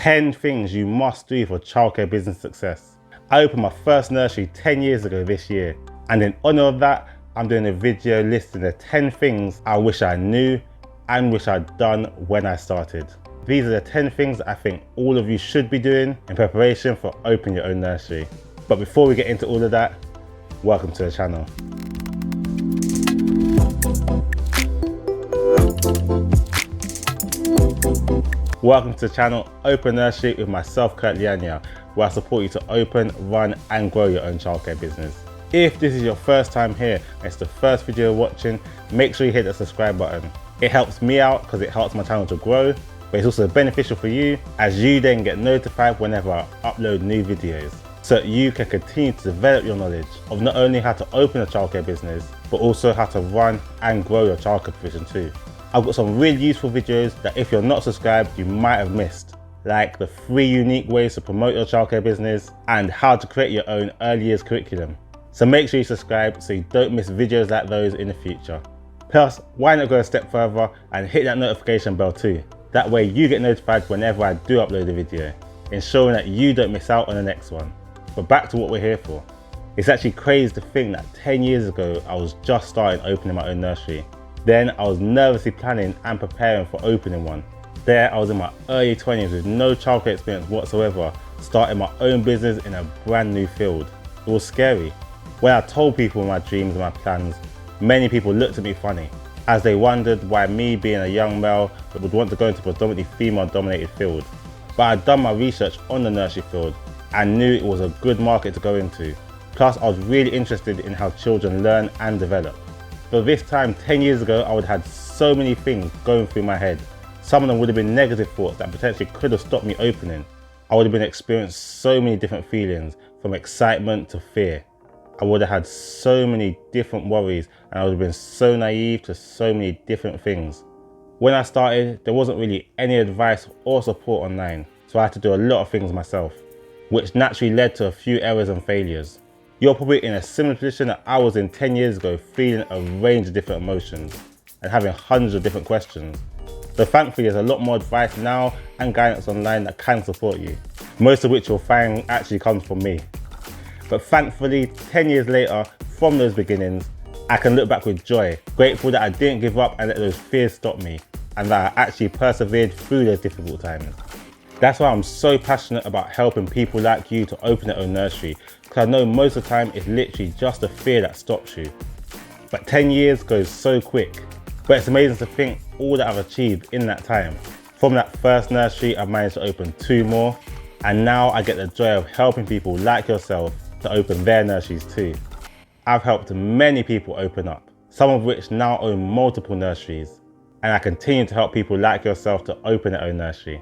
10 things you must do for childcare business success. I opened my first nursery 10 years ago this year, and in honor of that, I'm doing a video listing the 10 things I wish I knew and wish I'd done when I started. These are the 10 things that I think all of you should be doing in preparation for opening your own nursery. But before we get into all of that, welcome to the channel. Welcome to the channel Open Nursery with myself, Kurt Lianya, where I support you to open, run and grow your own childcare business. If this is your first time here and it's the first video you're watching, make sure you hit the subscribe button. It helps me out because it helps my channel to grow, but it's also beneficial for you as you then get notified whenever I upload new videos, so that you can continue to develop your knowledge of not only how to open a childcare business, but also how to run and grow your childcare provision too. I've got some really useful videos that if you're not subscribed, you might have missed, like the 3 unique ways to promote your childcare business and how to create your own early years curriculum. So make sure you subscribe so you don't miss videos like those in the future. Plus, why not go a step further and hit that notification bell too? That way you get notified whenever I do upload a video, ensuring that you don't miss out on the next one. But back to what we're here for. It's actually crazy to think that 10 years ago, I was just starting opening my own nursery. Then I was nervously planning and preparing for opening one. There I was in my early 20s with no childcare experience whatsoever, starting my own business in a brand new field. It was scary. When I told people my dreams and my plans, many people looked at me funny, as they wondered why me being a young male would want to go into a predominantly female dominated field. But I'd done my research on the nursery field and knew it was a good market to go into. Plus I was really interested in how children learn and develop. But this time 10 years ago, I would have had so many things going through my head. Some of them would have been negative thoughts that potentially could have stopped me opening. I would have been experiencing so many different feelings, from excitement to fear. I would have had so many different worries, and I would have been so naive to so many different things. When I started, there wasn't really any advice or support online, so I had to do a lot of things myself, which naturally led to a few errors and failures. You're probably in a similar position that I was in 10 years ago, feeling a range of different emotions and having hundreds of different questions. So thankfully there's a lot more advice now and guidance online that can support you, most of which you'll find actually comes from me. But thankfully 10 years later, from those beginnings, I can look back with joy, grateful that I didn't give up and let those fears stop me, and that I actually persevered through those difficult times. That's why I'm so passionate about helping people like you to open their own nursery, because I know most of the time it's literally just a fear that stops you. But 10 years goes so quick, but it's amazing to think all that I've achieved in that time. From that first nursery, I've managed to open 2 more, and now I get the joy of helping people like yourself to open their nurseries too. I've helped many people open up, some of which now own multiple nurseries, and I continue to help people like yourself to open their own nursery.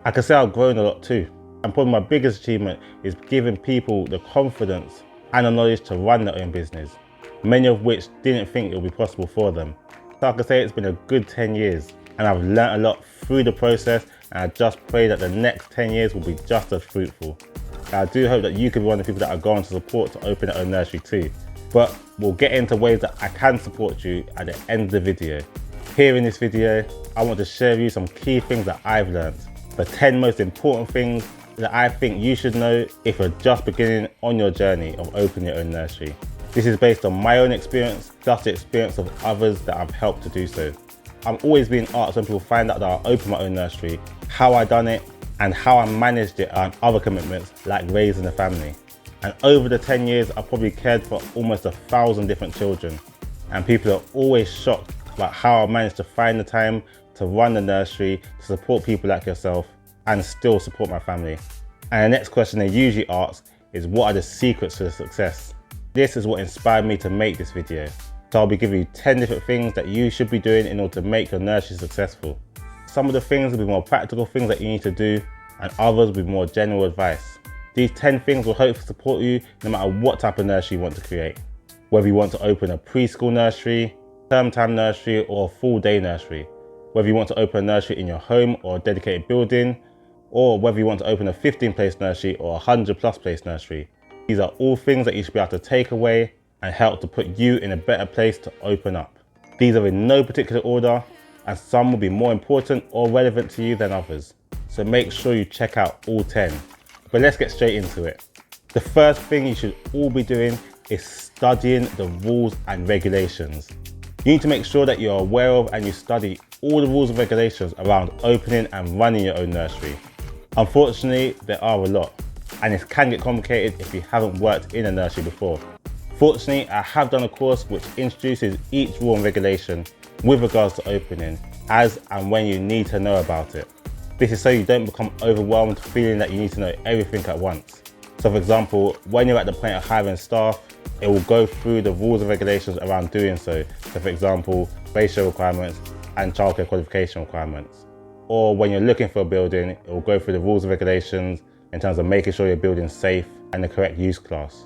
I can say I've grown a lot too, and probably my biggest achievement is giving people the confidence and the knowledge to run their own business, many of which didn't think it would be possible for them. So I can say it's been a good 10 years, and I've learnt a lot through the process, and I just pray that the next 10 years will be just as fruitful. And I do hope that you can be one of the people that are going to support to open their own nursery too. But we'll get into ways that I can support you at the end of the video. Here in this video, I want to share with you some key things that I've learnt. The 10 most important things that I think you should know if you're just beginning on your journey of opening your own nursery. This is based on my own experience, plus the experience of others that I've helped to do so. I'm always being asked when people find out that I opened my own nursery, how I done it, and how I managed it and other commitments like raising a family. And over the 10 years, I've probably cared for almost 1,000 different children. And people are always shocked about how I managed to find the time to run the nursery, to support people like yourself, and still support my family. And the next question they usually ask is, what are the secrets to the success? This is what inspired me to make this video. So I'll be giving you 10 different things that you should be doing in order to make your nursery successful. Some of the things will be more practical things that you need to do, and others will be more general advice. These 10 things will hopefully support you no matter what type of nursery you want to create. Whether you want to open a preschool nursery, term time nursery, or a full day nursery. Whether you want to open a nursery in your home or a dedicated building, or whether you want to open a 15-place nursery or a 100+ place nursery. These are all things that you should be able to take away and help to put you in a better place to open up. These are in no particular order, and some will be more important or relevant to you than others. so make sure you check out all 10. But let's get straight into it. The first thing you should all be doing is studying the rules and regulations. You need to make sure that you're aware of and you study all the rules and regulations around opening and running your own nursery. Unfortunately, there are a lot, and it can get complicated if you haven't worked in a nursery before. Fortunately, I have done a course which introduces each rule and regulation with regards to opening, as and when you need to know about it. This is so you don't become overwhelmed feeling that you need to know everything at once. So for example, when you're at the point of hiring staff, it will go through the rules and regulations around doing so. So for example, ratio requirements and childcare qualification requirements. Or when you're looking for a building, it will go through the rules and regulations in terms of making sure your building's safe and the correct use class.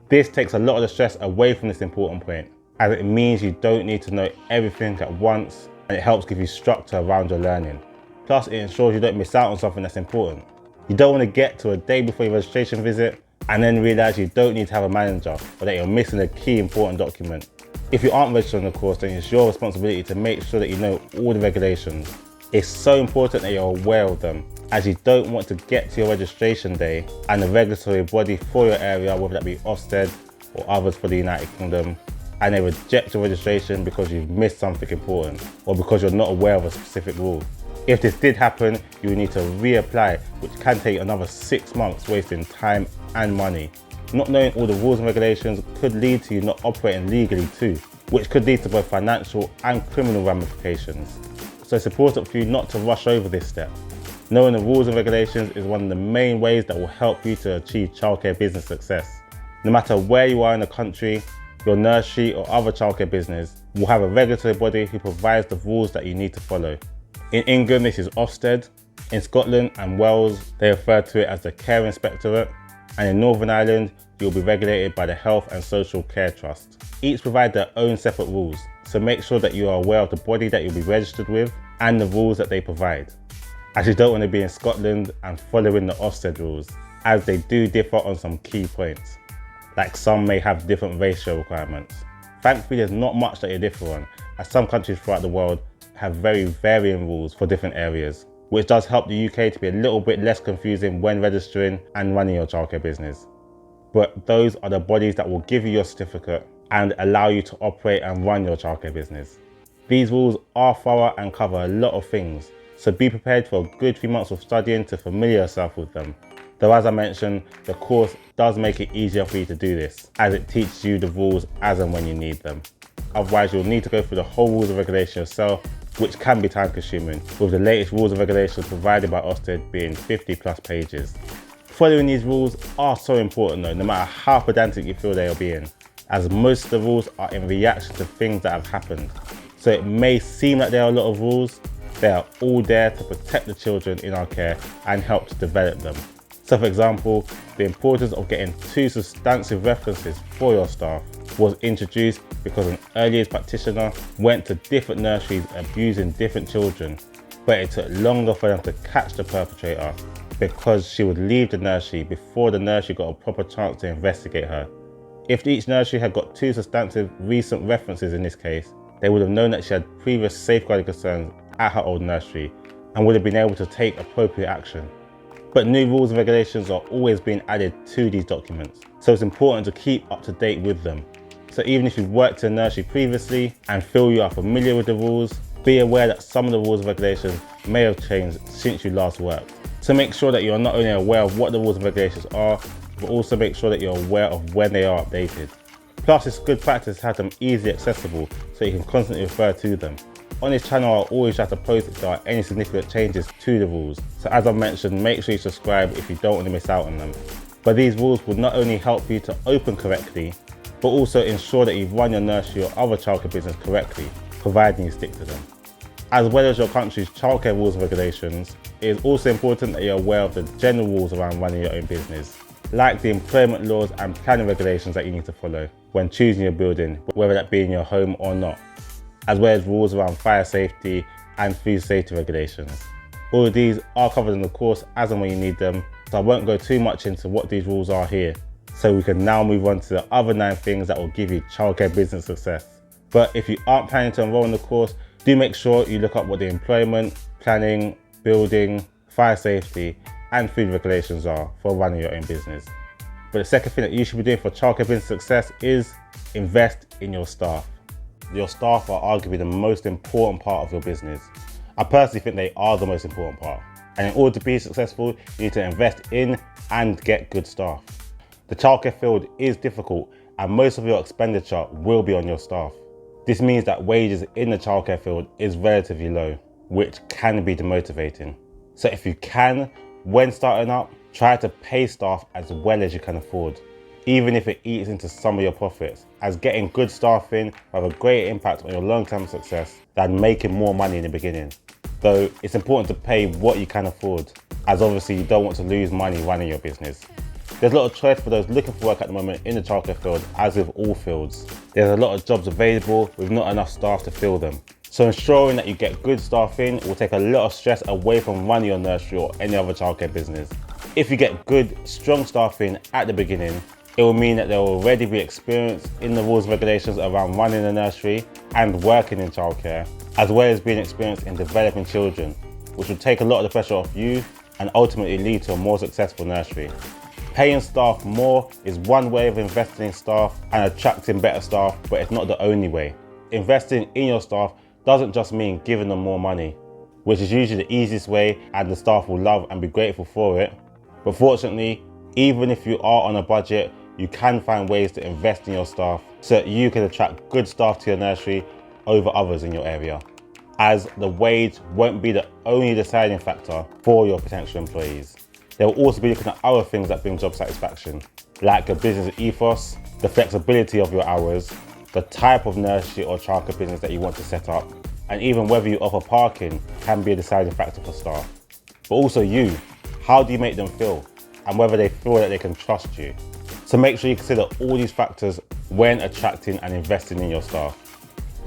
This takes a lot of the stress away from this important point, as it means you don't need to know everything at once, and it helps give you structure around your learning. Plus, it ensures you don't miss out on something that's important. You don't want to get to a day before your registration visit and then realise you don't need to have a manager or that you're missing a key important document. If you aren't registered on the course, then it's your responsibility to make sure that you know all the regulations. It's so important that you're aware of them, as you don't want to get to your registration day and the regulatory body for your area, whether that be Ofsted or others for the United Kingdom, and they reject your registration because you've missed something important or because you're not aware of a specific rule. If this did happen, you will need to reapply, which can take another 6 months, wasting time and money. Not knowing all the rules and regulations could lead to you not operating legally too, which could lead to both financial and criminal ramifications. So it's important for you not to rush over this step. Knowing the rules and regulations is one of the main ways that will help you to achieve childcare business success. No matter where you are in the country, your nursery or other childcare business will have a regulatory body who provides the rules that you need to follow. In England, this is Ofsted. In Scotland and Wales, they refer to it as the Care Inspectorate. And in Northern Ireland, you'll be regulated by the Health and Social Care Trust. Each provide their own separate rules, so make sure that you are aware of the body that you'll be registered with and the rules that they provide. As you don't want to be in Scotland and following the Ofsted rules, as they do differ on some key points. Like some may have different ratio requirements. Thankfully, there's not much that you differ on, as some countries throughout the world have very varying rules for different areas, which does help the UK to be a little bit less confusing when registering and running your childcare business. But those are the bodies that will give you your certificate and allow you to operate and run your childcare business. These rules are thorough and cover a lot of things, so be prepared for a good few months of studying to familiar yourself with them. Though as I mentioned, the course does make it easier for you to do this, as it teaches you the rules as and when you need them. Otherwise, you'll need to go through the whole rules and regulations yourself, which can be time consuming, with the latest rules and regulations provided by Ofsted being 50+ pages. Following these rules are so important though, no matter how pedantic you feel they are being, as most of the rules are in reaction to things that have happened. So it may seem like there are a lot of rules, they are all there to protect the children in our care and help to develop them. So for example, the importance of getting 2 substantive references for your staff was introduced because an early years practitioner went to different nurseries abusing different children, but it took longer for them to catch the perpetrator because she would leave the nursery before the nursery got a proper chance to investigate her. If each nursery had got 2 substantive recent references in this case, they would have known that she had previous safeguarding concerns at her old nursery and would have been able to take appropriate action. But new rules and regulations are always being added to these documents, so it's important to keep up to date with them. So even if you've worked in a nursery previously and feel you are familiar with the rules, be aware that some of the rules and regulations may have changed since you last worked. So make sure that you're not only aware of what the rules and regulations are, but also make sure that you're aware of when they are updated. Plus, it's good practice to have them easily accessible so you can constantly refer to them. On this channel, I'll always try to post if there are any significant changes to the rules. So as I mentioned, make sure you subscribe if you don't want to miss out on them. But these rules will not only help you to open correctly, but also ensure that you've run your nursery or other childcare business correctly, providing you stick to them. As well as your country's childcare rules and regulations, it is also important that you're aware of the general rules around running your own business, like the employment laws and planning regulations that you need to follow when choosing your building, whether that be in your home or not, as well as rules around fire safety and food safety regulations. All of these are covered in the course as and when you need them, so I won't go too much into what these rules are here. So we can now move on to the other 9 things that will give you childcare business success. But if you aren't planning to enroll in the course, do make sure you look up what the employment, planning, building, fire safety and food regulations are for running your own business. But the second thing that you should be doing for childcare business success is invest in your staff. Your staff are arguably the most important part of your business. I personally think they are the most important part. And in order to be successful, you need to invest in and get good staff. The childcare field is difficult and most of your expenditure will be on your staff. This means that wages in the childcare field is relatively low, which can be demotivating. So if you can, when starting up, try to pay staff as well as you can afford, even if it eats into some of your profits, as getting good staff in will have a greater impact on your long-term success than making more money in the beginning. Though it's important to pay what you can afford, as obviously you don't want to lose money running your business. There's a lot of choice for those looking for work at the moment in the childcare field, as with all fields. There's a lot of jobs available with not enough staff to fill them. So ensuring that you get good staff in will take a lot of stress away from running your nursery or any other childcare business. If you get good, strong staff in at the beginning, it will mean that they will already be experienced in the rules and regulations around running a nursery and working in childcare, as well as being experienced in developing children, which will take a lot of the pressure off you and ultimately lead to a more successful nursery. Paying staff more is one way of investing in staff and attracting better staff, but it's not the only way. Investing in your staff doesn't just mean giving them more money, which is usually the easiest way and the staff will love and be grateful for it. But fortunately, even if you are on a budget, you can find ways to invest in your staff so that you can attract good staff to your nursery over others in your area, as the wage won't be the only deciding factor for your potential employees. They will also be looking at other things that bring job satisfaction, like your business ethos, the flexibility of your hours, the type of nursery or childcare business that you want to set up, and even whether you offer parking can be a deciding factor for staff. But also you, how do you make them feel, and whether they feel that they can trust you. So make sure you consider all these factors when attracting and investing in your staff.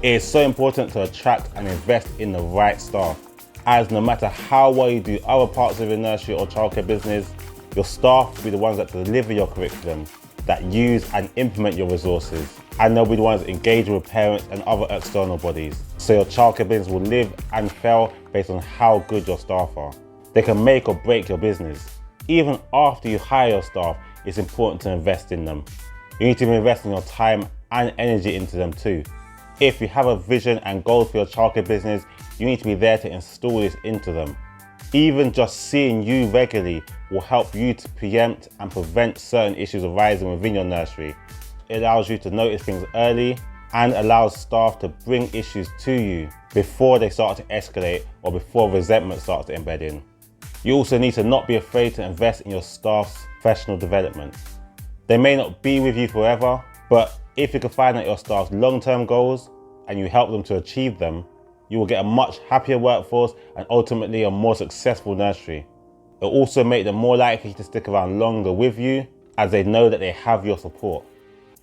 It is so important to attract and invest in the right staff, as no matter how well you do other parts of your nursery or childcare business, your staff will be the ones that deliver your curriculum, that use and implement your resources, and they'll be the ones engaging with parents and other external bodies. So your childcare business will live and fail based on how good your staff are. They can make or break your business. Even after you hire your staff, it's important to invest in them. You need to be investing your time and energy into them too. If you have a vision and goals for your childcare business, you need to be there to install this into them. Even just seeing you regularly will help you to preempt and prevent certain issues arising within your nursery. It allows you to notice things early and allows staff to bring issues to you before they start to escalate or before resentment starts to embed in. You also need to not be afraid to invest in your staff's professional development. They may not be with you forever, but if you can find out your staff's long-term goals and you help them to achieve them, you will get a much happier workforce and ultimately a more successful nursery. It will also make them more likely to stick around longer with you, as they know that they have your support.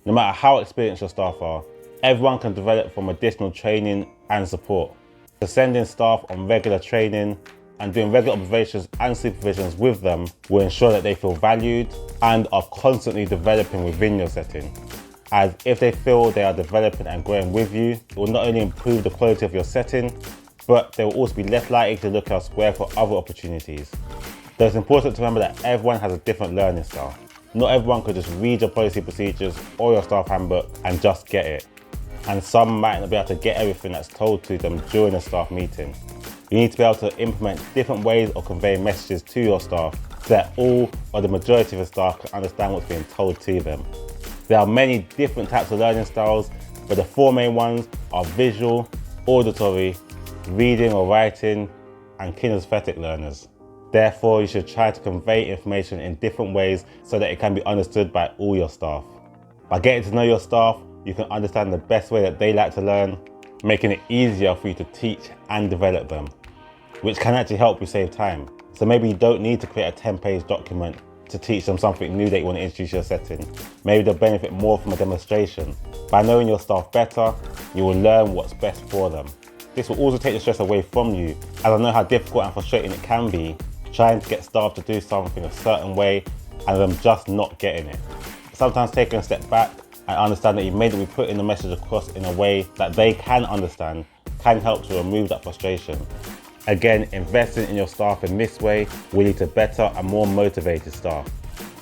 No matter how experienced your staff are, everyone can develop from additional training and support. So sending staff on regular training and doing regular observations and supervisions with them will ensure that they feel valued and are constantly developing within your setting. As if they feel they are developing and growing with you, it will not only improve the quality of your setting, but they will also be less likely to look elsewhere for other opportunities. Though it's important to remember that everyone has a different learning style. Not everyone could just read your policy procedures or your staff handbook and just get it. And some might not be able to get everything that's told to them during a staff meeting. You need to be able to implement different ways of conveying messages to your staff so that all or the majority of the staff can understand what's being told to them. There are many different types of learning styles, but the four main ones are visual, auditory, reading or writing, and kinesthetic learners. Therefore, you should try to convey information in different ways so that it can be understood by all your staff. By getting to know your staff, you can understand the best way that they like to learn, making it easier for you to teach and develop them, which can actually help you save time. So maybe you don't need to create a 10-page document to teach them something new that you want to introduce to your setting. Maybe they'll benefit more from a demonstration. By knowing your staff better, you will learn what's best for them. This will also take the stress away from you, as I know how difficult and frustrating it can be trying to get staff to do something a certain way and them just not getting it. Sometimes taking a step back and understand that you've made it, we put in the message across in a way that they can understand, can help to remove that frustration. Again, investing in your staff in this way will lead to better and more motivated staff.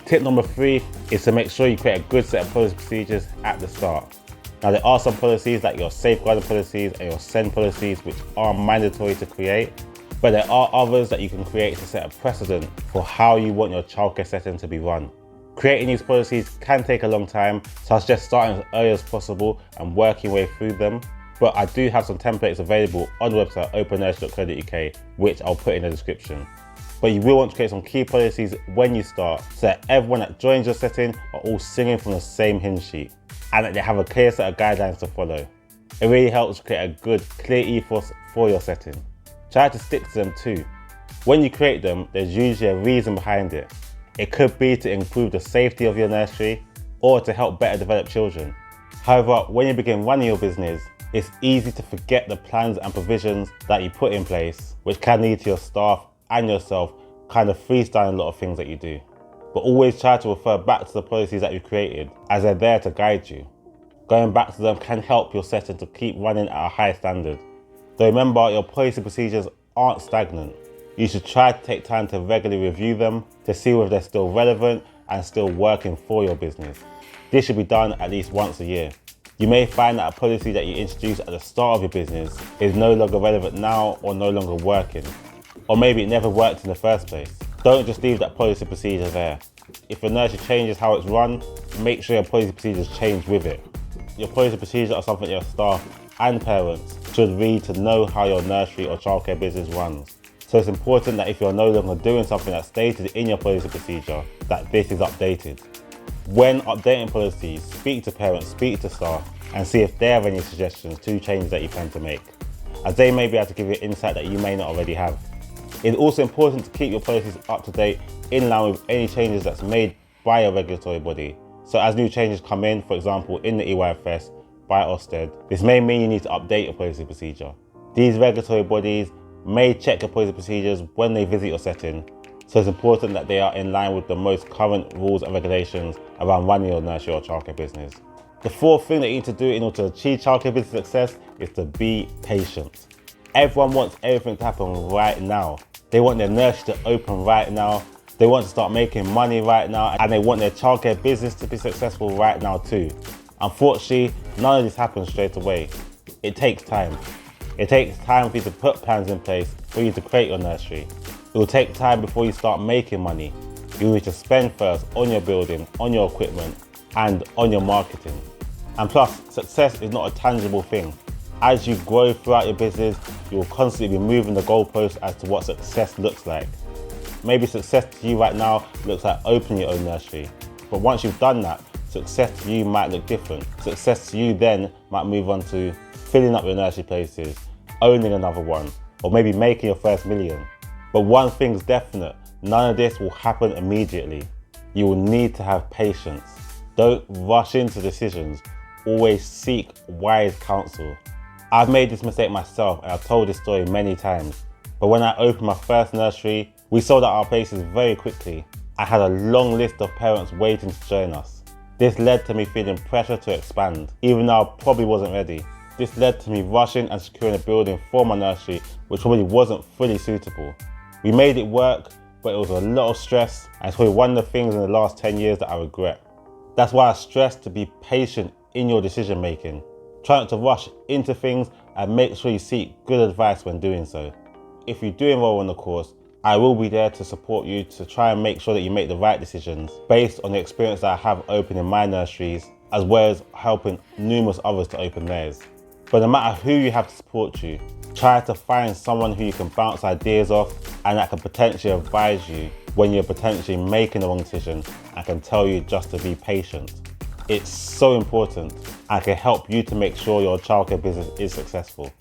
Tip number 3 is to make sure you create a good set of policy procedures at the start. Now, there are some policies like your safeguarding policies and your SEND policies which are mandatory to create, but there are others that you can create to set a precedent for how you want your childcare setting to be run. Creating these policies can take a long time, so I suggest starting as early as possible and working your way through them. But I do have some templates available on the website opennursery.co.uk, which I'll put in the description. But you will want to create some key policies when you start so that everyone that joins your setting are all singing from the same hymn sheet and that they have a clear set of guidelines to follow. It really helps create a good, clear ethos for your setting. Try to stick to them too. When you create them, there's usually a reason behind it. It could be to improve the safety of your nursery or to help better develop children. However, when you begin running your business, it's easy to forget the plans and provisions that you put in place, which can lead to your staff and yourself kind of freestyling a lot of things that you do. But always try to refer back to the policies that you created, as they're there to guide you. Going back to them can help your setting to keep running at a high standard. Though remember, your policy procedures aren't stagnant. You should try to take time to regularly review them to see whether they're still relevant and still working for your business. This should be done at least once a year. You may find that a policy that you introduced at the start of your business is no longer relevant now or no longer working. Or maybe it never worked in the first place. Don't just leave that policy procedure there. If your nursery changes how it's run, make sure your policy procedures change with it. Your policy procedures are something your staff and parents should read to know how your nursery or childcare business runs. So it's important that if you're no longer doing something that's stated in your policy procedure, that this is updated. When updating policies, speak to parents, speak to staff, and see if they have any suggestions to changes that you plan to make, as they may be able to give you insight that you may not already have. It's also important to keep your policies up to date in line with any changes that's made by a regulatory body. So as new changes come in, for example in the EYFS by Ofsted, this may mean you need to update your policy procedure. These regulatory bodies may check your policy procedures when they visit your setting, so it's important that they are in line with the most current rules and regulations around running your nursery or childcare business. The fourth thing that you need to do in order to achieve childcare business success is to be patient. Everyone wants everything to happen right now. They want their nursery to open right now, they want to start making money right now, and they want their childcare business to be successful right now too. Unfortunately, none of this happens straight away. It takes time. It takes time for you to put plans in place for you to create your nursery. It will take time before you start making money. You need to spend first on your building, on your equipment, and on your marketing. And plus, success is not a tangible thing. As you grow throughout your business, you will constantly be moving the goalposts as to what success looks like. Maybe success to you right now looks like opening your own nursery. But once you've done that, success to you might look different. Success to you then might move on to filling up your nursery places, owning another one, or maybe making your first million. But one thing's definite, none of this will happen immediately. You will need to have patience. Don't rush into decisions. Always seek wise counsel. I've made this mistake myself and I've told this story many times. But when I opened my first nursery, we sold out our places very quickly. I had a long list of parents waiting to join us. This led to me feeling pressure to expand, even though I probably wasn't ready. This led to me rushing and securing a building for my nursery, which probably wasn't fully suitable. We made it work, but it was a lot of stress, and it's probably one of the things in the last 10 years that I regret. That's why I stress to be patient in your decision making. Try not to rush into things and make sure you seek good advice when doing so. If you do enroll in the course, I will be there to support you to try and make sure that you make the right decisions based on the experience that I have opening my nurseries, as well as helping numerous others to open theirs. But no matter who you have to support you, try to find someone who you can bounce ideas off and that can potentially advise you when you're potentially making the wrong decision and can tell you just to be patient. It's so important and can help you to make sure your childcare business is successful.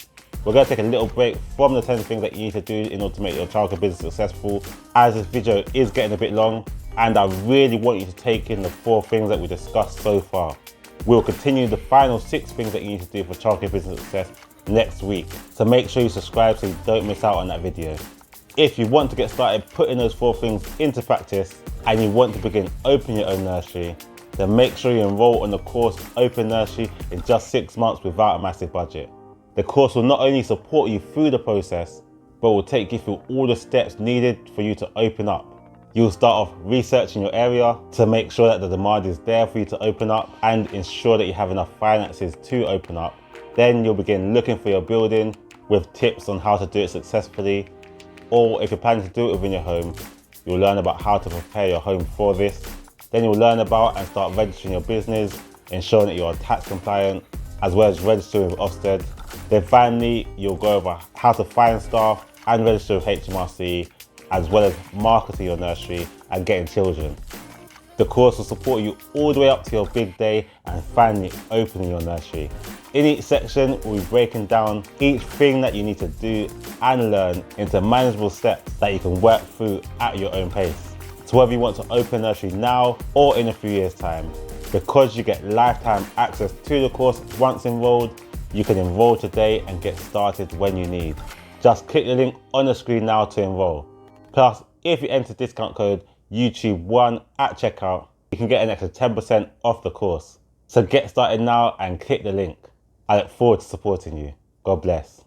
We're going to take a little break from the 10 things that you need to do in order to make your childcare business successful, as this video is getting a bit long and I really want you to take in the 4 things that we discussed so far. We'll continue the final 6 things that you need to do for childcare business success next week, so make sure you subscribe so you don't miss out on that video. If you want to get started putting those 4 things into practice and you want to begin opening your own nursery, then make sure you enroll on the course Open Nursery in just 6 months without a massive budget. The course will not only support you through the process, but will take you through all the steps needed for you to open up. You'll start off researching your area to make sure that the demand is there for you to open up and ensure that you have enough finances to open up. Then you'll begin looking for your building with tips on how to do it successfully. Or if you're planning to do it within your home, you'll learn about how to prepare your home for this. Then you'll learn about and start registering your business, ensuring that you are tax compliant, as well as registering with Ofsted. Then finally, you'll go over how to find staff and register with HMRC, as well as marketing your nursery and getting children. The course will support you all the way up to your big day and finally opening your nursery. In each section, we'll be breaking down each thing that you need to do and learn into manageable steps that you can work through at your own pace. So whether you want to open a nursery now or in a few years' time, because you get lifetime access to the course once enrolled, you can enroll today and get started when you need. Just click the link on the screen now to enroll. Plus, if you enter discount code YouTube1 at checkout, you can get an extra 10% off the course. So get started now and click the link. I look forward to supporting you. God bless.